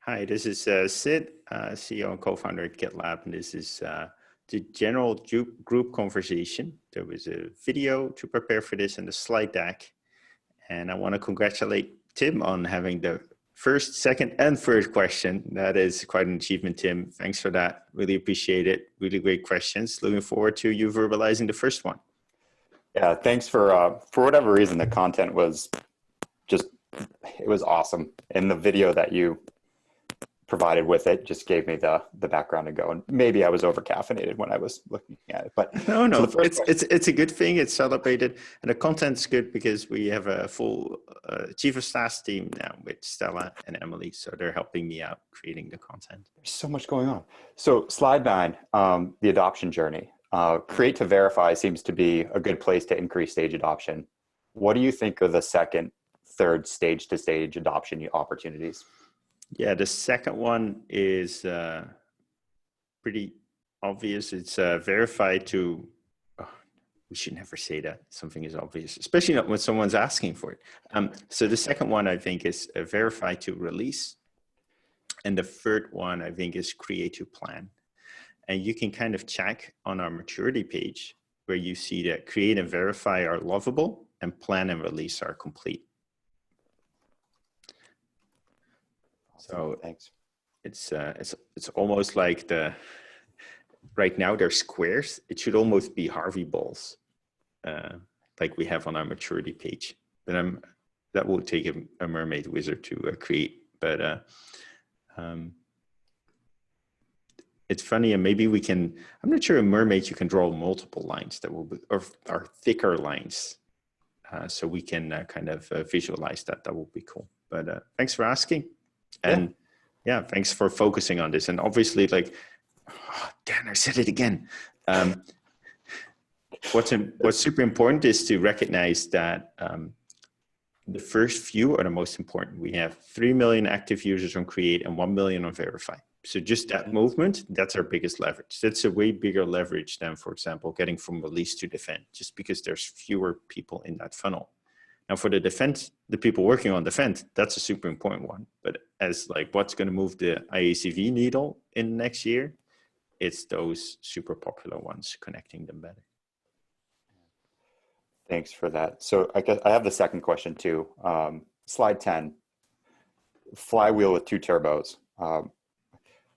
Hi, this is Sid, CEO and co-founder at GitLab, and this is the general group conversation. There was a video to prepare for this and the slide deck, and I want to congratulate Tim on having the first, second, and third question. That is quite an achievement, Tim. Thanks for that. Really appreciate it. Really great questions. Looking forward to you verbalizing the first one. Yeah, thanks for whatever reason, the content was just, it was awesome. And the video that you provided with it just gave me the background to go. And maybe I was over caffeinated when I was looking at it, but no, so it's a good thing. It's celebrated, and the content's good because we have a full chief of staff team now with Stella and Emily, so they're helping me out creating the content. There's so much going on. So slide 9, the adoption journey. Create to verify seems to be a good place to increase stage adoption. What do you think of the second, third stage to stage adoption opportunities? Yeah, the second one is pretty obvious. It's verified to, oh, we should never say that something is obvious, especially not when someone's asking for it. So the second one I think is verify to release. And the third one I think is create to plan. And you can kind of check on our maturity page where you see that create and verify are lovable and plan and release are complete. So thanks. It's almost like right now they're squares. It should almost be Harvey balls, like we have on our maturity page. But that will take a mermaid wizard to create. But it's funny, and maybe we can. I'm not sure in mermaids you can draw multiple lines that will be or thicker lines, so we can kind of visualize that. That will be cool. But thanks for asking. And yeah, thanks for focusing on this. And obviously, like, oh, Dan, I said it again. What's super important is to recognize that the first few are the most important. We have 3 million active users on Create and 1 million on Verify. So just that movement, that's our biggest leverage. That's a way bigger leverage than, for example, getting from release to defend, just because there's fewer people in that funnel. Now for the defense, the people working on defense, that's a super important one. But as like what's going to move the IACV needle in next year, it's those super popular ones, connecting them better. Thanks for that. So I guess I have the second question too. Slide 10, flywheel with 2 turbos.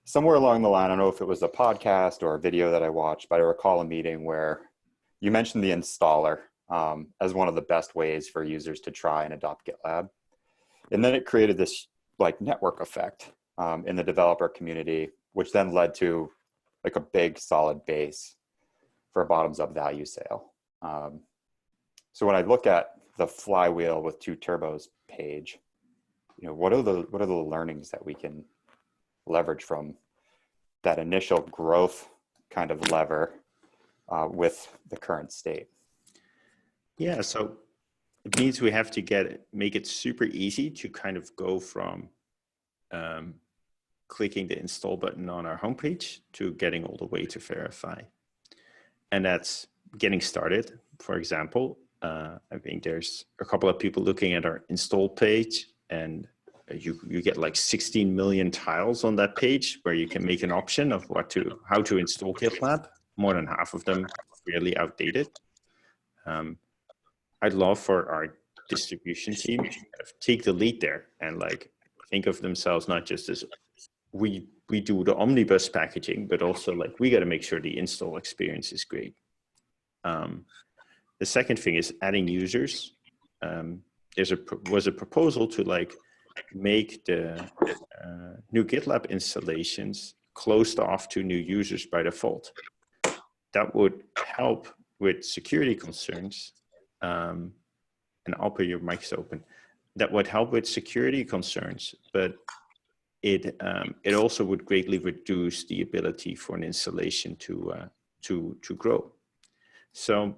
Somewhere along the line, I don't know if it was a podcast or a video that I watched, but I recall a meeting where you mentioned the installer as one of the best ways for users to try and adopt GitLab. And then it created this like network effect in the developer community, which then led to like a big solid base for a bottoms-up value sale. So when I look at the flywheel with 2 turbos page, you know, what are the learnings that we can leverage from that initial growth kind of lever with the current state? Yeah, so it means we have to make it super easy to kind of go from clicking the install button on our homepage to getting all the way to verify. And that's getting started. For example, I think there's a couple of people looking at our install page, and you get like 16 million tiles on that page where you can make an option of how to install GitLab. More than half of them really outdated. I'd love for our distribution team to take the lead there and like think of themselves not just as we do the omnibus packaging, but also like we got to make sure the install experience is great. The second thing is adding users. Was a proposal to like make the new GitLab installations closed off to new users by default. That would help with security concerns. And I'll put your mics open. That would help with security concerns, but it also would greatly reduce the ability for an installation to grow. So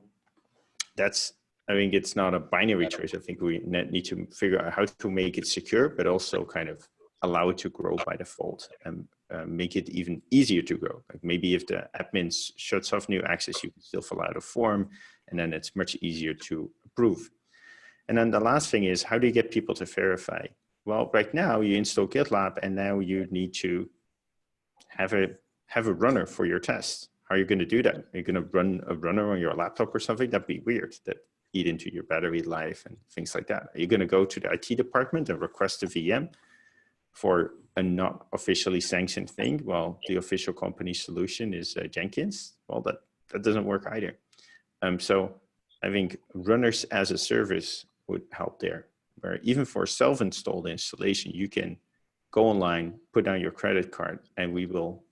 I think it's not a binary choice. I think we need to figure out how to make it secure, but also kind of allow it to grow by default and make it even easier to grow. Like maybe if the admin shuts off new access, you can still fill out a form, and then it's much easier to approve. And then the last thing is, how do you get people to verify? well, right now you install GitLab and now you need to have a runner for your test. How are you going to do that? Are you going to run a runner on your laptop or something? That'd be weird. That eat into your battery life and things like that. Are you going to go to the IT department and request a VM for a not officially sanctioned thing? Well, the official company solution is Jenkins. Well, that doesn't work either. So I think runners as a service would help there, where even for self-installed installation, you can go online, put down your credit card, and we will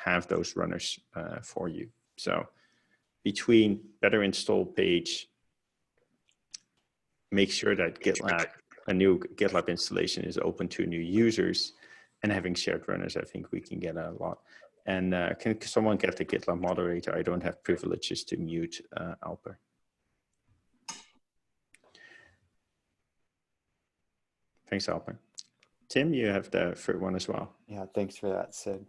have those runners for you. So between better install page, make sure that GitLab, a new GitLab installation is open to new users, and having shared runners, I think we can get a lot. And can someone get the GitLab moderator? I don't have privileges to mute Alper. Thanks, Alper. Tim, you have the third one as well. Yeah, thanks for that, Sid.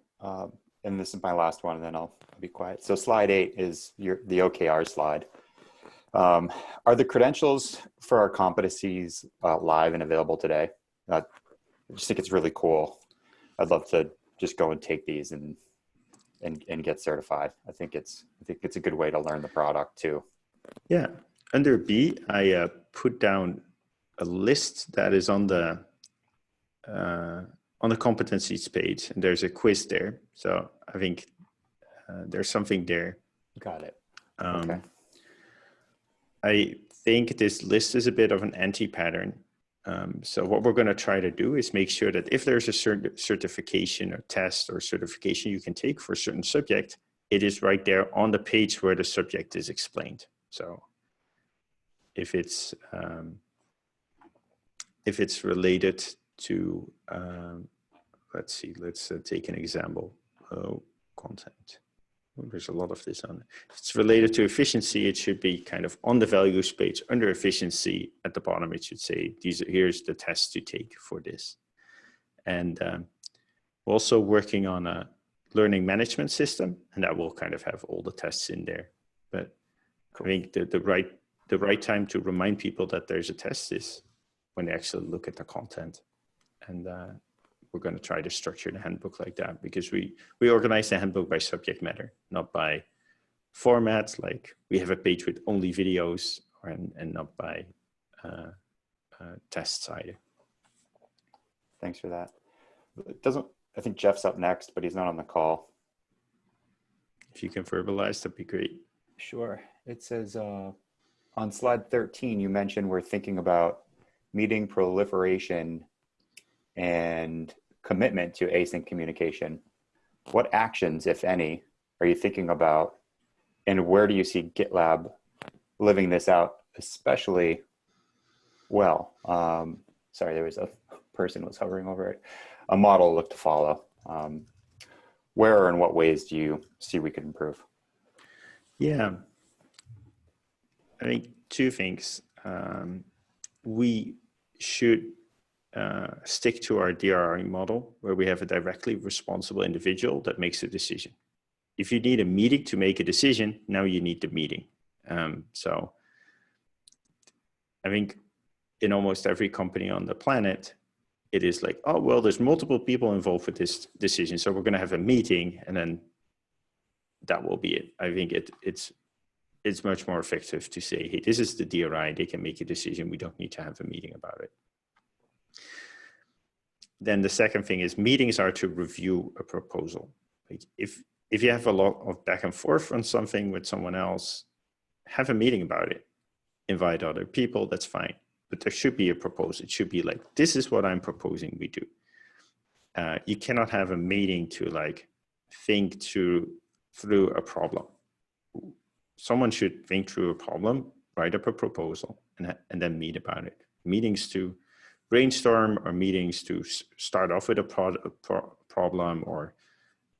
And this is my last one, and then I'll be quiet. So slide 8 is the OKR slide. Are the credentials for our competencies live and available today? I just think it's really cool. I'd love to just go and take these and get certified. I think it's a good way to learn the product too. Yeah, under B, I put down a list that is on the competencies page, and there's a quiz there. So I think there's something there. Got it. Okay. I think this list is a bit of an anti-pattern. So what we're going to try to do is make sure that if there's a certain certification or test or certification you can take for a certain subject, it is right there on the page where the subject is explained. So if it's related to, let's see, let's take an example. Content. Oh, there's a lot of this on it. If it's related to efficiency, it should be kind of on the values page under efficiency at the bottom. It should say, here's the test to take for this. And we're also working on a learning management system, and that will kind of have all the tests in there. But cool. I think the right time to remind people that there's a test is when they actually look at the content. And we're going to try to structure the handbook like that, because we organize the handbook by subject matter, not by format. Like we have a page with only videos, and not by tests either. Thanks for that. I think Jeff's up next, but he's not on the call. If you can verbalize, that'd be great. Sure. It says on slide 13, you mentioned we're thinking about meeting proliferation and commitment to async communication. What actions, if any, are you thinking about, and where do you see GitLab living this out especially well? Sorry, there was a person was hovering over it. A model look to follow. Where or in what ways do you see we could improve? Yeah, I think two things. We should stick to our DRI model, where we have a directly responsible individual that makes a decision. If you need a meeting to make a decision, now you need the meeting. So I think in almost every company on the planet, it is like, oh, well, there's multiple people involved with this decision, so we're going to have a meeting, and then that will be it. I think it's much more effective to say, hey, this is the DRI, they can make a decision, we don't need to have a meeting about it. Then the second thing is meetings are to review a proposal. Like if you have a lot of back and forth on something with someone else, have a meeting about it. Invite other people, that's fine. But there should be a proposal. It should be like, this is what I'm proposing we do. You cannot have a meeting to like think through a problem. Someone should think through a problem, write up a proposal, and then meet about it. Meetings to brainstorm, or meetings to start off with a problem or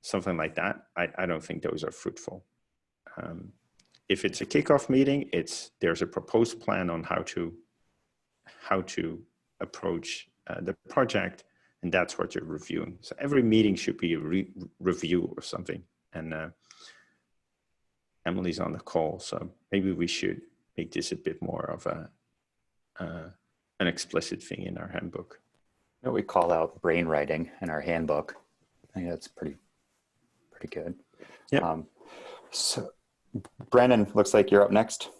something like that, I don't think those are fruitful. If it's a kickoff meeting, there's a proposed plan on how to approach the project, and that's what you're reviewing. So every meeting should be a review or something. And Emily's on the call, so maybe we should make this a bit more of an explicit thing in our handbook. know, we call out brainwriting in our handbook. I think that's pretty good. Yeah. So Brandon, looks like you're up next.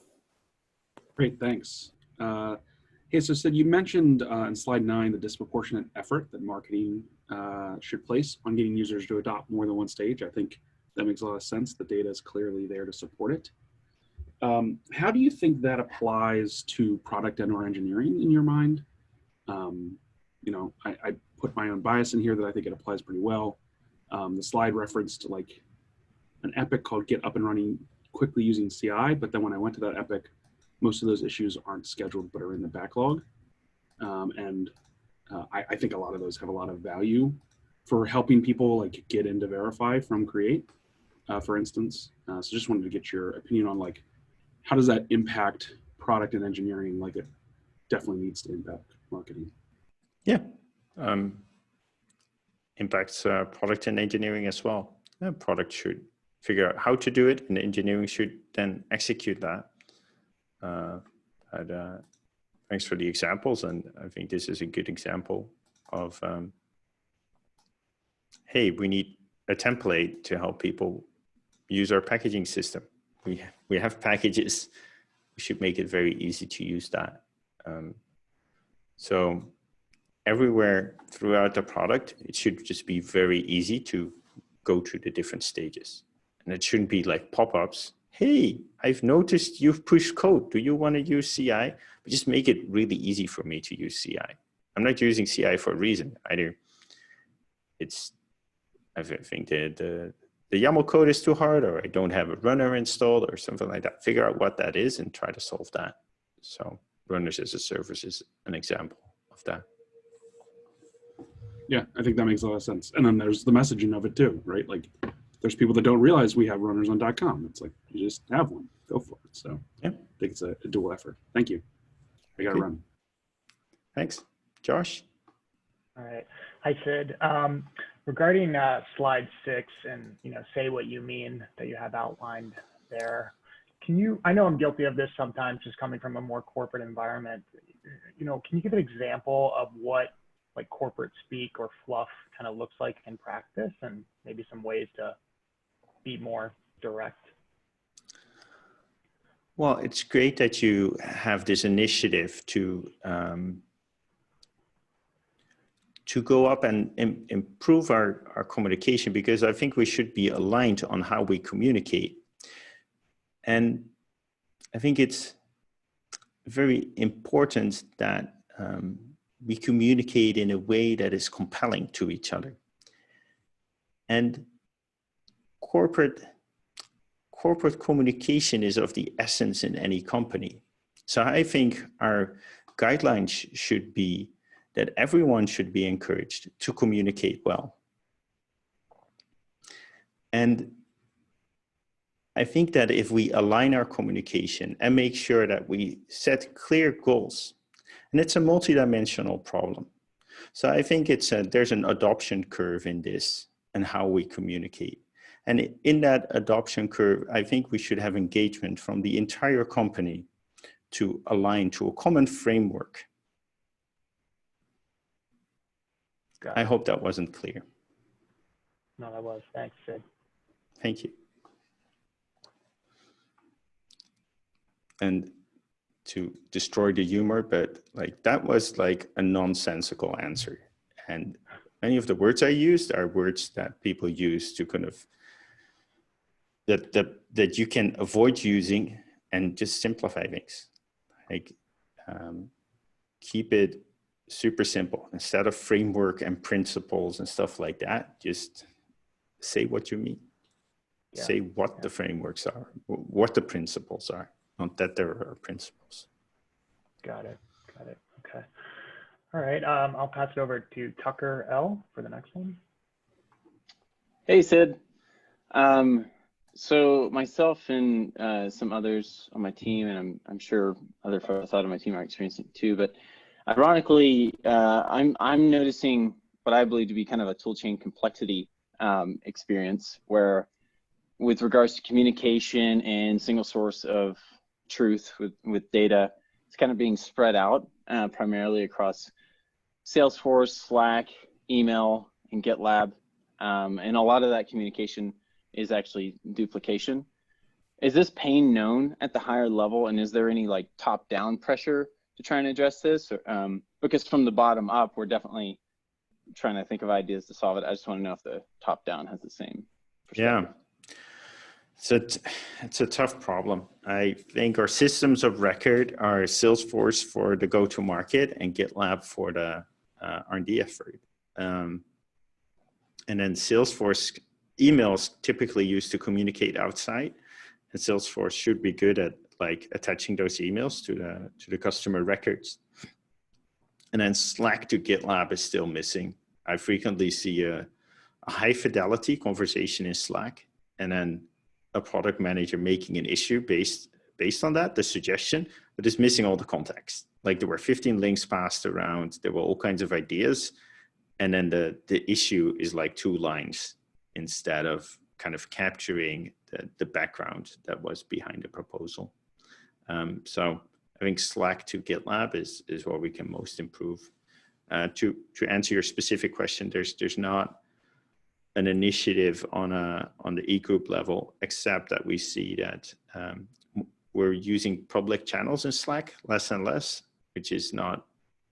Great, thanks. Hey, so Sid, you mentioned in slide 9 the disproportionate effort that marketing should place on getting users to adopt more than one stage. I think that makes a lot of sense. The data is clearly there to support it. How do you think that applies to product and or engineering in your mind? You know, I put my own bias in here that I think it applies pretty well. The slide referenced like an epic called Get Up and Running quickly using CI, but then when I went to that epic, most of those issues aren't scheduled but are in the backlog. I think a lot of those have a lot of value for helping people like get into Verify from Create, for instance. So just wanted to get your opinion on like, how does that impact product and engineering? Like it definitely needs to impact marketing. Yeah. Impacts product and engineering as well. Product should figure out how to do it, and engineering should then execute that. Thanks for the examples, and I think this is a good example of, hey, we need a template to help people use our packaging system. We have packages. We should make it very easy to use that. So everywhere throughout the product, it should just be very easy to go through the different stages. And it shouldn't be like pop-ups. Hey, I've noticed you've pushed code. Do you want to use CI? But just make it really easy for me to use CI. I'm not using CI for a reason. Either I think the YAML code is too hard, or I don't have a runner installed or something like that. Figure out what that is and try to solve that. So runners as a service is an example of that. Yeah, I think that makes a lot of sense. And then there's the messaging of it too, right? Like there's people that don't realize we have runners on .com. It's like, you just have one, go for it. So yeah, I think it's a dual effort. Thank you. I got to run. Thanks. Josh? All right. Hi, Sid. Regarding slide 6 and, say what you mean that you have outlined there. I know I'm guilty of this sometimes, just coming from a more corporate environment. Can you give an example of what like corporate speak or fluff kind of looks like in practice, and maybe some ways to be more direct? Well, it's great that you have this initiative to go up and improve our communication, because I think we should be aligned on how we communicate. And I think it's very important that we communicate in a way that is compelling to each other. And corporate communication is of the essence in any company. So I think our guidelines should be that everyone should be encouraged to communicate well. And I think that if we align our communication and make sure that we set clear goals, and it's a multidimensional problem. So I think there's an adoption curve in this and how we communicate. And in that adoption curve, I think we should have engagement from the entire company to align to a common framework. I hope that wasn't clear. No, that was. Thanks, Sid. Thank you. And to destroy the humor, but like that was like a nonsensical answer. And many of the words I used are words that people use to kind of, that you can avoid using and just simplify things. Like keep it super simple. Instead of framework and principles and stuff like that, just say what you mean. Yeah. Say what the frameworks are, what the principles are, not that there are principles. Got it. Okay. All right. I'll pass it over to Tucker L for the next one. Hey, Sid. So myself and some others on my team, and I'm sure other folks out of my team are experiencing it too, but ironically, I'm noticing what I believe to be kind of a toolchain complexity experience, where with regards to communication and single source of truth with data, it's kind of being spread out primarily across Salesforce, Slack, email, and GitLab. And a lot of that communication is actually duplication. Is this pain known at the higher level, and is there any like top-down pressure to try and address this? Or, because from the bottom up, we're definitely trying to think of ideas to solve it. I just want to know if the top-down has the same perspective. Yeah, so it's a tough problem. I think our systems of record are Salesforce for the go-to-market and GitLab for the R&D effort. And then Salesforce emails typically used to communicate outside. And Salesforce should be good at like attaching those emails to the customer records. And then Slack to GitLab is still missing. I frequently see a high fidelity conversation in Slack, and then a product manager making an issue based on that, the suggestion, but it's missing all the context. Like there were 15 links passed around, there were all kinds of ideas, and then the issue is like 2 lines instead of kind of capturing the background that was behind the proposal. So I think Slack to GitLab is where we can most improve. To answer your specific question, there's not an initiative on the e-group level, except that we see that we're using public channels in Slack less and less, which is not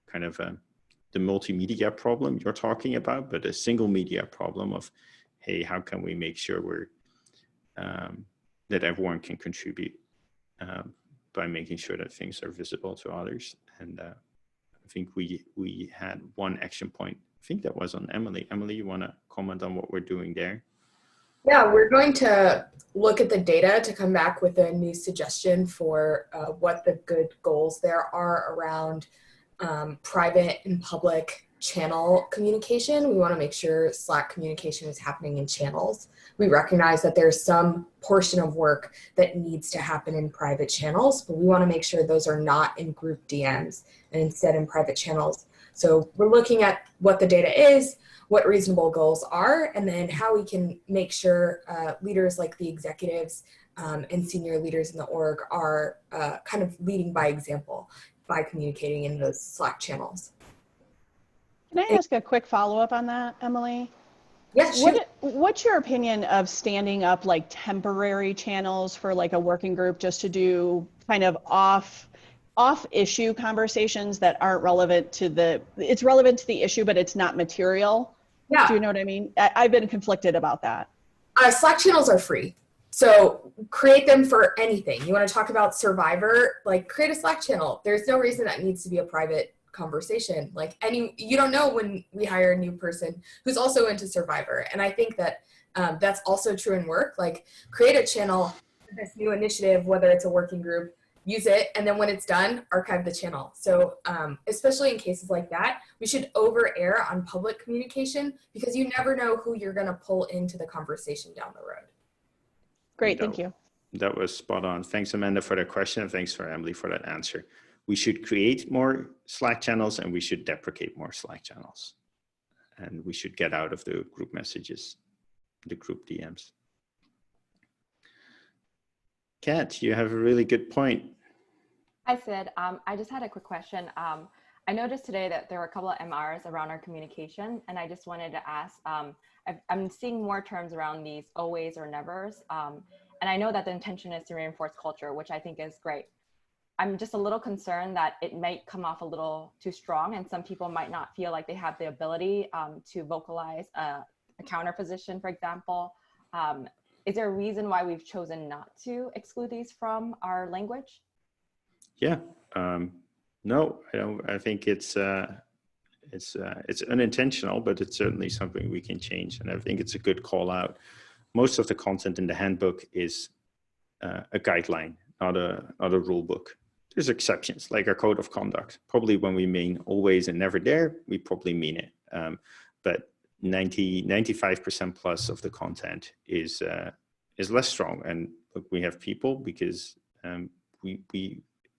kind of the multimedia problem you're talking about, but a single media problem of, hey, how can we make sure we're that everyone can contribute by making sure that things are visible to others. And I think we had one action point. I think that was on Emily. Emily, you want to comment on what we're doing there? Yeah, we're going to look at the data to come back with a new suggestion for what the good goals there are around private and public channel communication. We want to make sure Slack communication is happening in channels. We recognize that there's some portion of work that needs to happen in private channels, but we want to make sure those are not in group DMs and instead in private channels. So we're looking at what the data is, what reasonable goals are, and then how we can make sure leaders like the executives and senior leaders in the org are kind of leading by example by communicating in those Slack channels. Can I ask a quick follow-up on that, Emily? Yes, sure. What's your opinion of standing up like temporary channels for like a working group just to do kind of off-issue conversations that aren't relevant to it's relevant to the issue, but it's not material? Yeah. Do you know what I mean? I've been conflicted about that. Slack channels are free. So create them for anything. You want to talk about Survivor, like create a Slack channel. There's no reason that needs to be a private conversation. Like you don't know when we hire a new person who's also into Survivor. And I think that that's also true in work. Like create a channel, this new initiative, whether it's a working group, use it. And then when it's done, archive the channel. So especially in cases like that, we should over err on public communication because you never know who you're going to pull into the conversation down the road. Great, thank you. That was spot on. Thanks, Amanda, for that question. And thanks for Emily for that answer. We should create more Slack channels and we should deprecate more Slack channels. And we should get out of the group messages, the group DMs. Kat, you have a really good point. Hi, Sid. I just had a quick question. I noticed today that there were a couple of MRs around our communication, and I just wanted to ask, I'm seeing more terms around these always or nevers, and I know that the intention is to reinforce culture, which I think is great. I'm just a little concerned that it might come off a little too strong, and some people might not feel like they have the ability to vocalize a counter position, for example. Is there a reason why we've chosen not to exclude these from our language? Yeah, no, I don't. I think it's unintentional, but it's certainly something we can change, and I think it's a good call out. Most of the content in the handbook is a guideline, not a rule book. There's exceptions, like our code of conduct. Probably when we mean always and never there, we probably mean it. But 95% plus of the content is less strong. And look, we have people because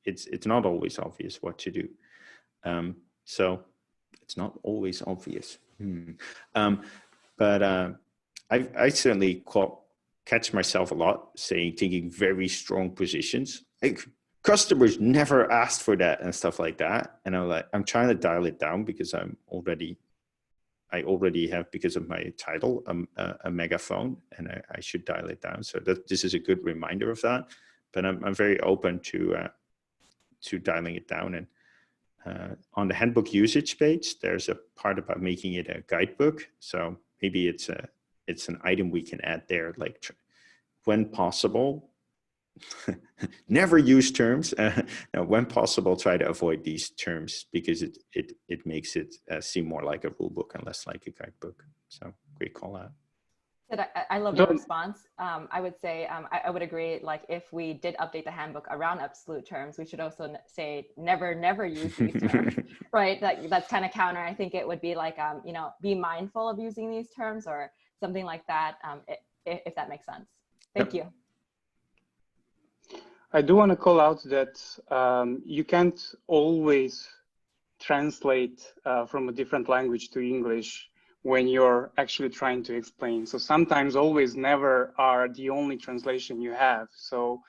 it's not always obvious what to do. So it's not always obvious. But I certainly catch myself a lot taking very strong positions. Like customers never asked for that and stuff like that. And I'm trying to dial it down because I already have, because of my title, a megaphone, and I should dial it down. So this is a good reminder of that. But I'm very open to dialing it down. And on the handbook usage page, there's a part about making it a guidebook. So maybe it's an item we can add there, like when possible, never use terms. No, when possible, try to avoid these terms because it makes it seem more like a rule book and less like a guidebook. So great call out. I love your response. I would say I would agree. Like if we did update the handbook around absolute terms, we should also say never use these terms, right? That's kind of counter. I think it would be like be mindful of using these terms or something like that. If that makes sense. Thank you. I do want to call out that you can't always translate from a different language to English when you're actually trying to explain. So sometimes always, never are the only translation you have. So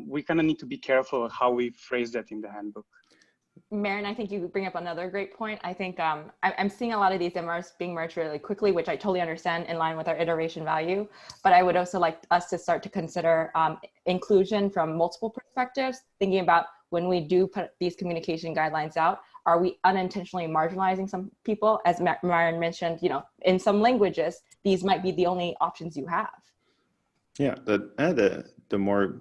we kind of need to be careful of how we phrase that in the handbook. Maren, I think you bring up another great point. I think I'm seeing a lot of these MRs being merged really quickly, which I totally understand in line with our iteration value. But I would also like us to start to consider inclusion from multiple perspectives, thinking about when we do put these communication guidelines out, are we unintentionally marginalizing some people? As Maren mentioned, in some languages, these might be the only options you have. Yeah, the more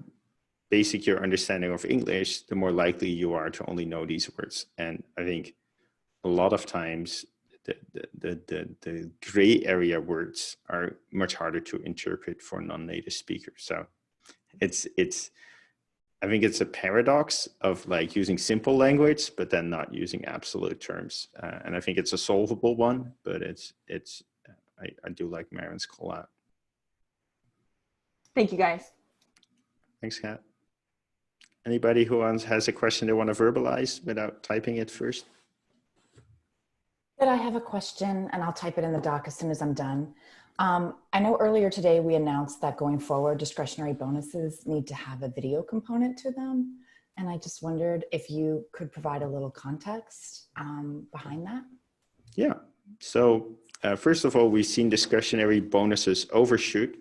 basic your understanding of English, the more likely you are to only know these words. And I think a lot of times the gray area words are much harder to interpret for non-native speakers. So I think it's a paradox of like using simple language, but then not using absolute terms. And I think it's a solvable one, but I do like Maren's call out. Thank you, guys. Thanks, Kat. Anybody who has a question they want to verbalize without typing it first? I have a question and I'll type it in the doc as soon as I'm done. I know earlier today we announced that going forward, discretionary bonuses need to have a video component to them. And I just wondered if you could provide a little context behind that. Yeah, so first of all, we've seen discretionary bonuses overshoot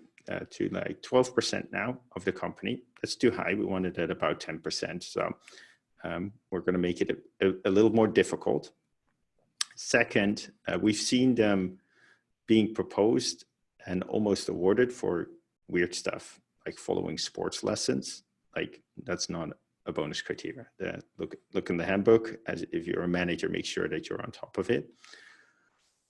to like 12% now of the company. That's too high. We wanted at about 10%. So we're going to make it a little more difficult. Second, we've seen them being proposed and almost awarded for weird stuff, like following sports lessons. Like that's not a bonus criteria. Look in the handbook. As if you're a manager, make sure that you're on top of it.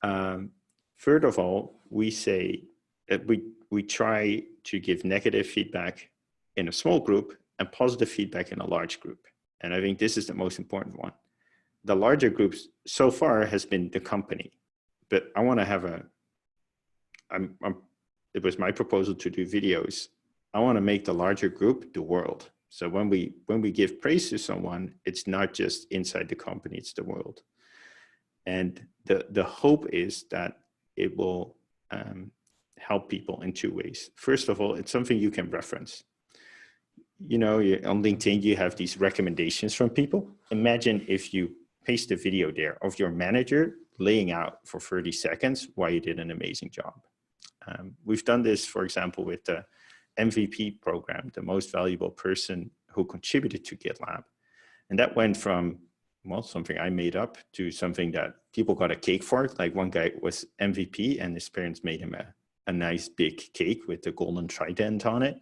Third of all, we say that we try to give negative feedback in a small group and positive feedback in a large group. And I think this is the most important one. The larger groups so far has been the company, but I want to have it was my proposal to do videos. I want to make the larger group the world. So when we give praise to someone, it's not just inside the company, it's the world. And the hope is that it will help people in two ways. First of all, it's something you can reference. On LinkedIn, you have these recommendations from people. Imagine if you paste a video there of your manager laying out for 30 seconds why you did an amazing job. We've done this, for example, with the MVP program, the most valuable person who contributed to GitLab. And that went from, well, something I made up to something that people got a cake for. Like one guy was MVP and his parents made him a nice big cake with the golden trident on it,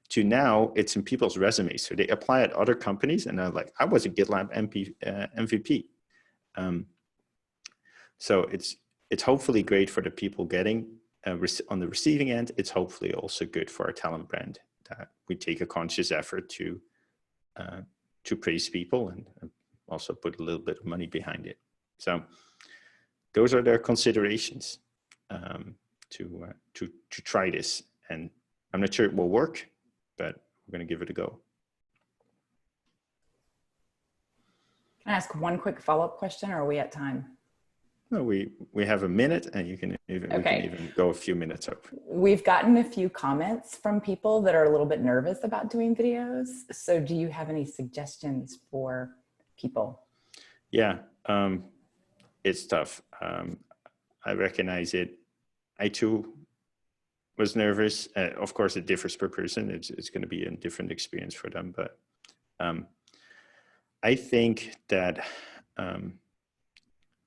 to now it's in people's resumes. So they apply at other companies and they're like, I was a GitLab MVP. So it's hopefully great for the people getting on the receiving end. It's hopefully also good for our talent brand that we take a conscious effort to praise people and also put a little bit of money behind it. So those are their considerations to try this. And I'm not sure it will work, but we're going to give it a go. Can I ask one quick follow-up question, or are we at time? No, we have a minute, and you can even, we can even go a few minutes over. We've gotten a few comments from people that are a little bit nervous about doing videos. So do you have any suggestions for people? Yeah, it's tough. I recognize it. I too was nervous. Of course, it differs per person. It's going to be a different experience for them. But I think that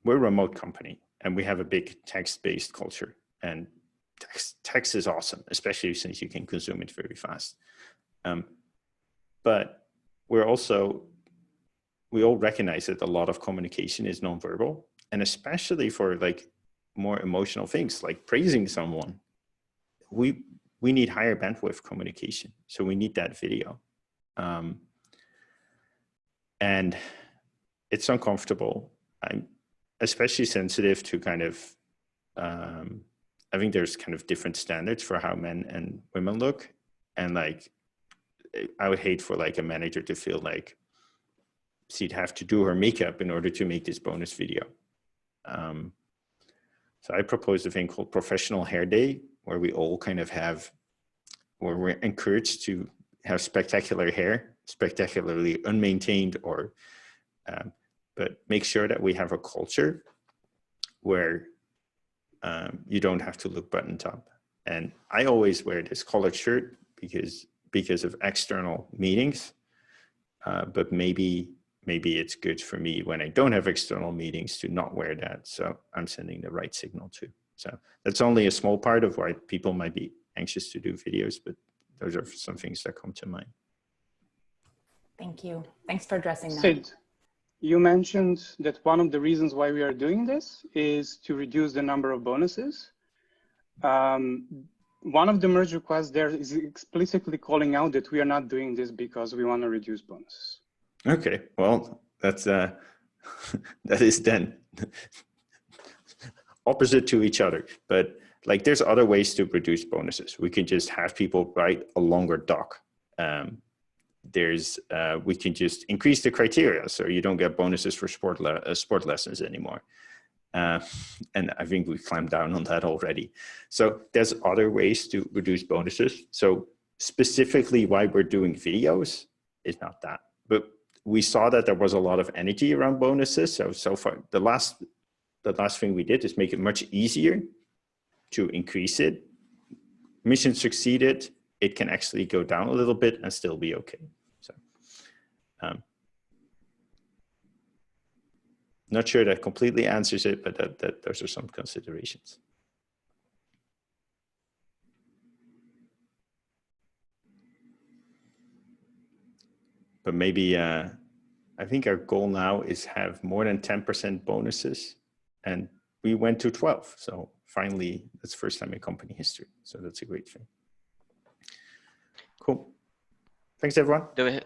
we're a remote company, and we have a big text-based culture. And text is awesome, especially since you can consume it very fast. But we all recognize that a lot of communication is nonverbal, and especially for like more emotional things like praising someone, we need higher bandwidth communication. So we need that video. And it's uncomfortable. I'm especially sensitive to kind of, I think there's kind of different standards for how men and women look. And like, I would hate for like a manager to feel like she'd have to do her makeup in order to make this bonus video. So I proposed a thing called Professional Hair Day, where we all kind of where we're encouraged to have spectacular hair, spectacularly unmaintained, or, but make sure that we have a culture where you don't have to look buttoned up. And I always wear this collared shirt because of external meetings, but maybe it's good for me when I don't have external meetings to not wear that. So I'm sending the right signal too. So that's only a small part of why people might be anxious to do videos, but those are some things that come to mind. Thank you. Thanks for addressing that. Sid, you mentioned that one of the reasons why we are doing this is to reduce the number of bonuses. One of the merge requests there is explicitly calling out that we are not doing this because we want to reduce bonuses. Okay, well, that's that is then opposite to each other. But like, there's other ways to reduce bonuses. We can just have people write a longer doc. We can just increase the criteria so you don't get bonuses for sport lessons anymore. And I think we've clamped down on that already. So there's other ways to reduce bonuses. So specifically why we're doing videos is not that, but we saw that there was a lot of energy around bonuses. So far, the last thing we did is make it much easier to increase it. Mission succeeded. It can actually go down a little bit and still be okay. So, not sure that completely answers it, but that those are some considerations. But maybe, I think our goal now is have more than 10% bonuses, and we went to 12. So finally, that's the first time in company history. So that's a great thing. Cool. Thanks, everyone. Do we